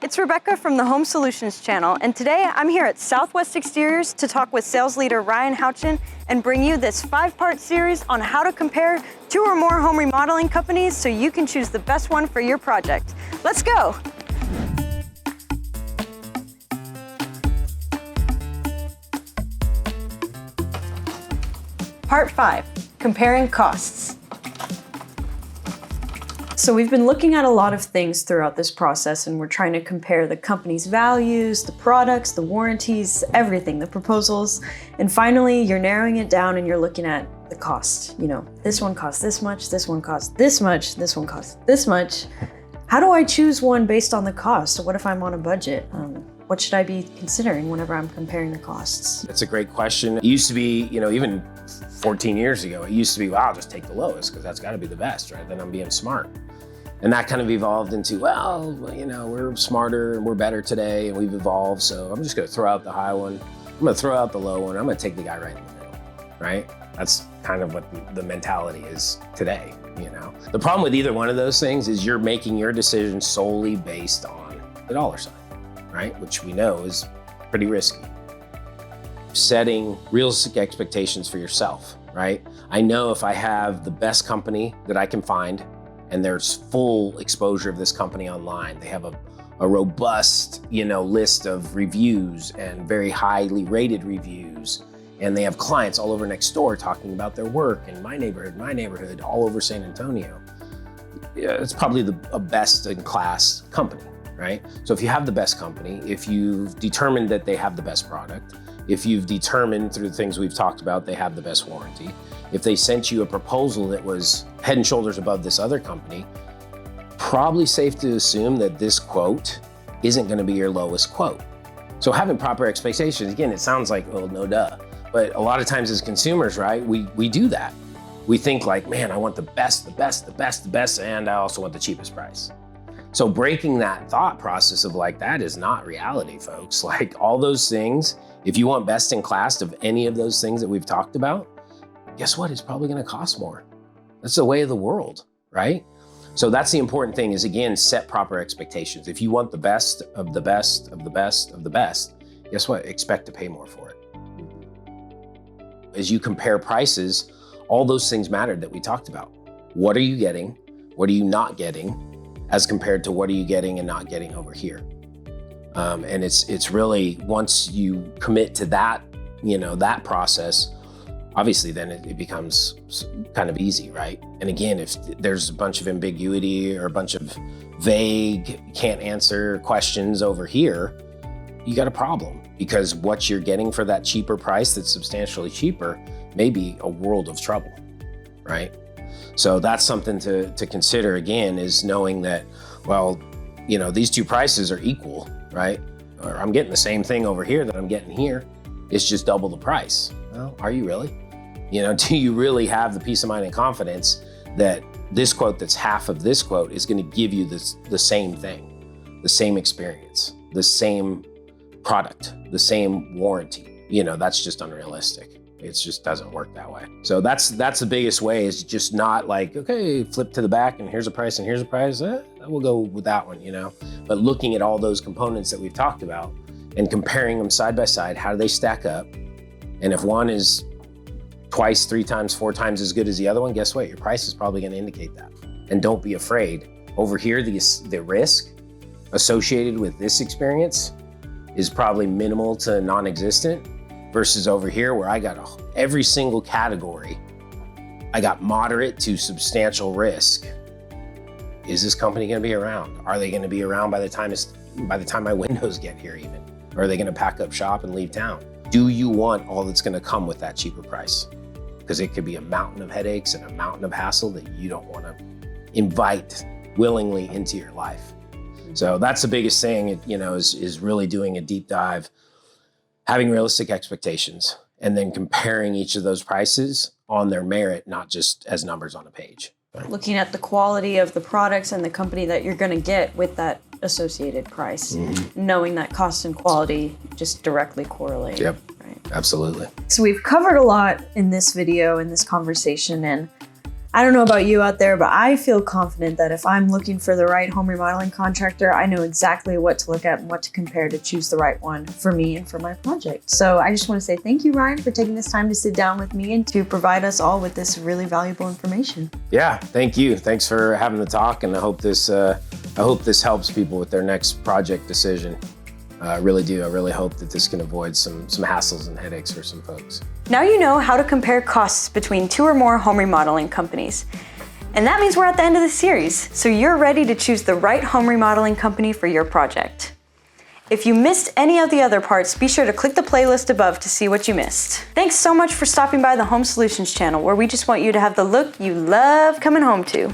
It's Rebecca from the Home Solutions channel, and today I'm here at Southwest Exteriors to talk with sales leader Ryan Houchin and bring you this 5-part series on how to compare 2 or more home remodeling companies so you can choose the best one for your project. Let's go! Part 5, comparing costs. So we've been looking at a lot of things throughout this process, and we're trying to compare the company's values, the products, the warranties, everything, the proposals. And finally, you're narrowing it down and you're looking at the cost. You know, this one costs this much, this one costs this much, this one costs this much. How do I choose one based on the cost? What if I'm on a budget? What should I be considering whenever I'm comparing the costs? That's a great question. It used to be, even 14 years ago, it used to be, well, I'll just take the lowest because that's got to be the best, right? Then I'm being smart. And that kind of evolved into, well, we're smarter and we're better today and we've evolved. So I'm just going to throw out the high one. I'm going to throw out the low one. I'm going to take the guy right in the middle, right? That's kind of what the mentality is today, The problem with either one of those things is you're making your decision solely based on the dollar sign, right? Which we know is pretty risky. Setting realistic expectations for yourself, right? I know if I have the best company that I can find, and there's full exposure of this company online. They have a robust, list of reviews and very highly rated reviews. And they have clients all over next door talking about their work in my neighborhood, all over San Antonio. Yeah, it's probably a best in class company, right? So if you have the best company, if you've determined that they have the best product, if you've determined through the things we've talked about, they have the best warranty, if they sent you a proposal that was head and shoulders above this other company, probably safe to assume that this quote isn't going to be your lowest quote. So having proper expectations, again, it sounds like, well, no duh. But a lot of times as consumers, right, we do that. We think like, man, I want the best, and I also want the cheapest price. So breaking that thought process of like, that is not reality, folks. Like all those things, if you want best in class of any of those things that we've talked about, guess what? It's probably going to cost more. That's the way of the world, right? So that's the important thing is, again, set proper expectations. If you want the best of the best of the best of the best, guess what? Expect to pay more for it. As you compare prices, all those things mattered that we talked about. What are you getting? What are you not getting as compared to what are you getting and not getting over here? And it's really, once you commit to that, that process, obviously then it becomes kind of easy, right? And again, if there's a bunch of ambiguity or a bunch of vague, can't answer questions over here, you got a problem because what you're getting for that cheaper price that's substantially cheaper may be a world of trouble, right? So that's something to consider again, is knowing that, well, these two prices are equal, right? Or I'm getting the same thing over here that I'm getting here. It's just double the price. Well, are you really? Do you really have the peace of mind and confidence that this quote that's half of this quote is going to give you the same thing, the same experience, the same product, the same warranty? That's just unrealistic. It just doesn't work that way. So that's the biggest way, is just not like, okay, flip to the back and here's a price and here's a price. We'll go with that one, But looking at all those components that we've talked about and comparing them side by side, how do they stack up? And if one is twice, 3 times, 4 times as good as the other one, guess what? Your price is probably going to indicate that. And don't be afraid. Over here, the risk associated with this experience is probably minimal to non-existent, versus over here where I got every single category. I got moderate to substantial risk. Is this company going to be around? Are they going to be around by the time my windows get here even? Or are they going to pack up shop and leave town? Do you want all that's going to come with that cheaper price? Because it could be a mountain of headaches and a mountain of hassle that you don't want to invite willingly into your life. So that's the biggest thing, is really doing a deep dive, having realistic expectations, and then comparing each of those prices on their merit, not just as numbers on a page. Looking at the quality of the products and the company that you're going to get with that associated price, knowing that cost and quality just directly correlate. Yep, right? Absolutely. So we've covered a lot in this video, in this conversation, and I don't know about you out there, but I feel confident that if I'm looking for the right home remodeling contractor, I know exactly what to look at and what to compare to choose the right one for me and for my project. So I just want to say thank you, Ryan, for taking this time to sit down with me and to provide us all with this really valuable information. Yeah, thank you. Thanks for having the talk, and I hope this helps people with their next project decision. I really do. I really hope that this can avoid some hassles and headaches for some folks. Now you know how to compare costs between 2 or more home remodeling companies. And that means we're at the end of the series, so you're ready to choose the right home remodeling company for your project. If you missed any of the other parts, be sure to click the playlist above to see what you missed. Thanks so much for stopping by the Home Solutions channel, where we just want you to have the look you love coming home to.